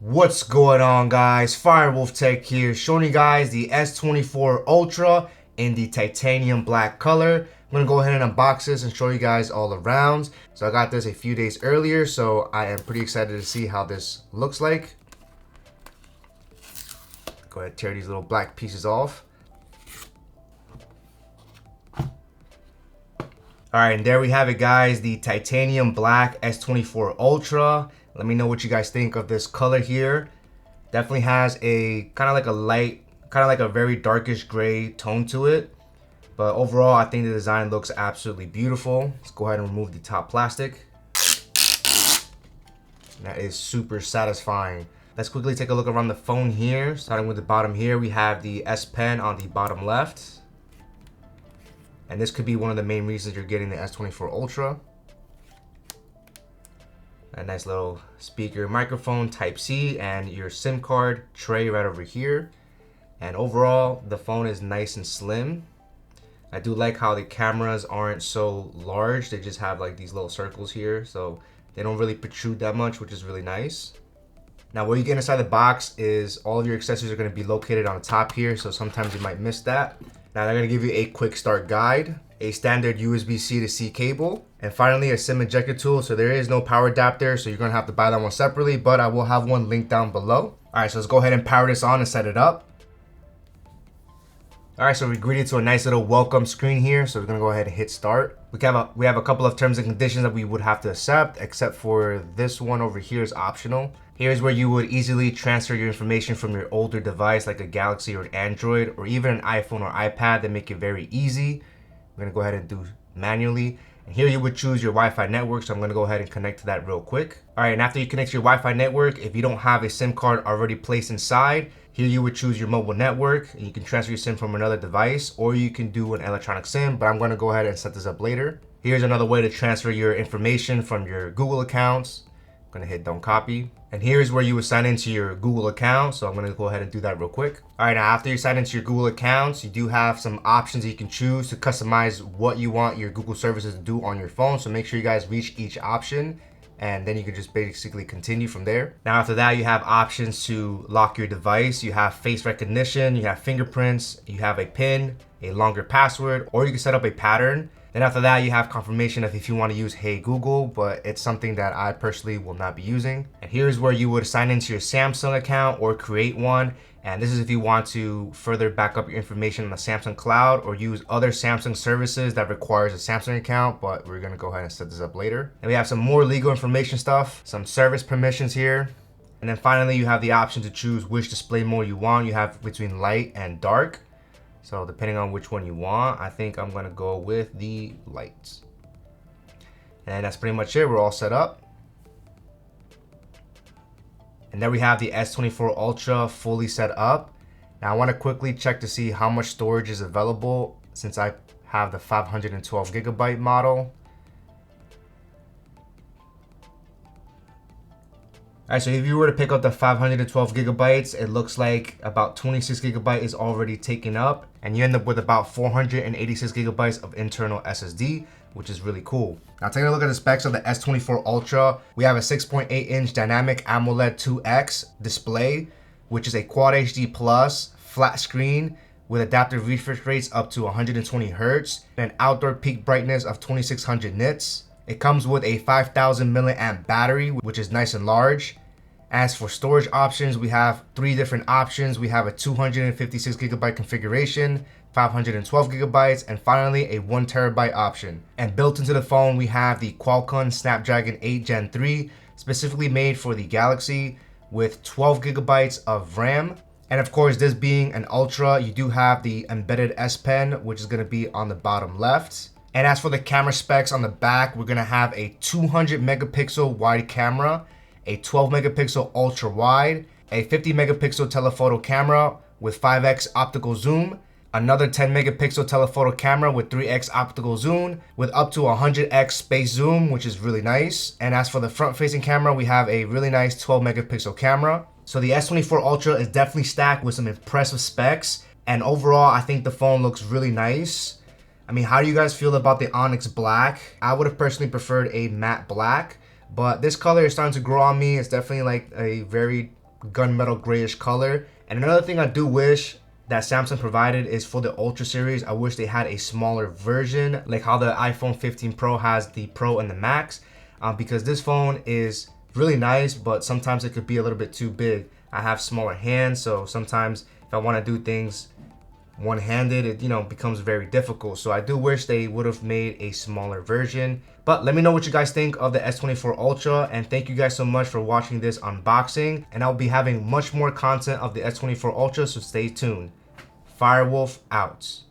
What's going on, guys? Firewolf Tech here, showing you guys the S24 Ultra in the titanium black color. I'm gonna go ahead and unbox this and show you guys all around. So I got this a few days earlier, so I am pretty excited to see how this looks like. Go ahead and tear these little black pieces off. Alright, and there we have it, guys, the titanium black S24 Ultra. Let me know what you guys think of this color here. Definitely has a kind of like a light, kind of like a very darkish gray tone to it. But overall, I think the design looks absolutely beautiful. Let's go ahead and remove the top plastic. That is super satisfying. Let's quickly take a look around the phone here. Starting with the bottom here, we have the S Pen on the bottom left. And this could be one of the main reasons you're getting the S24 Ultra. A nice little speaker, microphone, Type-C, and your SIM card tray right over here. And overall, the phone is nice and slim. I do like how the cameras aren't so large. They just have like these little circles here, so they don't really protrude that much, which is really nice. Now, what you get inside the box is all of your accessories are going to be located on the top here, so sometimes you might miss that. Now, they're going to give you a quick start guide, a standard USB-C to C cable, and finally a SIM ejector tool. So there is no power adapter, so you're going to have to buy that one separately, but I will have one linked down below. All right, so let's go ahead and power this on and set it up. All right, so we're greeted to a nice little welcome screen here. So we're gonna go ahead and hit start. We have a couple of terms and conditions that we would have to accept, except for this one over here is optional. Here's where you would easily transfer your information from your older device, like a Galaxy or an Android, or even an iPhone or iPad. That make it very easy. We're gonna go ahead and do manually. And here you would choose your Wi-Fi network, so I'm gonna go ahead and connect to that real quick. All right, and after you connect to your Wi-Fi network, if you don't have a SIM card already placed inside, here you would choose your mobile network. And you can transfer your SIM from another device, or you can do an electronic SIM, but I'm gonna go ahead and set this up later. Here's another way to transfer your information from your Google accounts. I'm gonna hit don't copy. And here's where you would sign into your Google account. So I'm gonna go ahead and do that real quick. All right, now after you sign into your Google accounts, you do have some options that you can choose to customize what you want your Google services to do on your phone. So make sure you guys reach each option, and then you can just basically continue from there. Now after that, you have options to lock your device. You have face recognition, you have fingerprints, you have a PIN, a longer password, or you can set up a pattern. Then after that, you have confirmation of if you want to use Hey Google, but it's something that I personally will not be using. And here's where you would sign into your Samsung account or create one. And this is if you want to further back up your information on the Samsung cloud or use other Samsung services that requires a Samsung account, but we're gonna go ahead and set this up later. And we have some more legal information stuff, some service permissions here. And then finally, you have the option to choose which display mode you want. You have between light and dark. So depending on which one you want, I think I'm gonna go with the lights. And that's pretty much it. We're all set up. And there we have the S24 Ultra fully set up. Now I want to quickly check to see how much storage is available since I have the 512 gigabyte model. Alright, so if you were to pick up the 512 gigabytes, it looks like about 26 gigabyte is already taken up, and you end up with about 486 gigabytes of internal SSD, which is really cool. Now taking a look at the specs of the S24 Ultra, we have a 6.8 inch dynamic AMOLED 2X display, which is a Quad HD Plus flat screen with adaptive refresh rates up to 120 Hz and an outdoor peak brightness of 2600 nits. It comes with a 5000 milliamp battery, which is nice and large. As for storage options, we have three different options. We have a 256 gigabyte configuration, 512 gigabytes, and finally a 1 terabyte option. And built into the phone, we have the Qualcomm Snapdragon 8 Gen 3, specifically made for the Galaxy, with 12 gigabytes of RAM. And of course, this being an Ultra, you do have the embedded S Pen, which is going to be on the bottom left. And as for the camera specs on the back, we're gonna have a 200 megapixel wide camera, a 12 megapixel ultra wide, a 50 megapixel telephoto camera with 5x optical zoom, another 10 megapixel telephoto camera with 3x optical zoom with up to 100x space zoom, which is really nice. And as for the front facing camera, we have a really nice 12 megapixel camera. So the S24 Ultra is definitely stacked with some impressive specs. And overall, I think the phone looks really nice. I mean, how do you guys feel about the Onyx Black? I would have personally preferred a matte black, but this color is starting to grow on me. It's definitely like a very gunmetal grayish color. And another thing I do wish that Samsung provided is for the Ultra series, I wish they had a smaller version, like how the iPhone 15 Pro has the Pro and the Max, because this phone is really nice, but sometimes it could be a little bit too big. I have smaller hands, so sometimes if I want to do things one-handed, it becomes very difficult. So I do wish they would have made a smaller version. But let me know what you guys think of the S24 Ultra, and thank you guys so much for watching this unboxing, and I'll be having much more content of the S24 Ultra, so stay tuned. Firewolf out.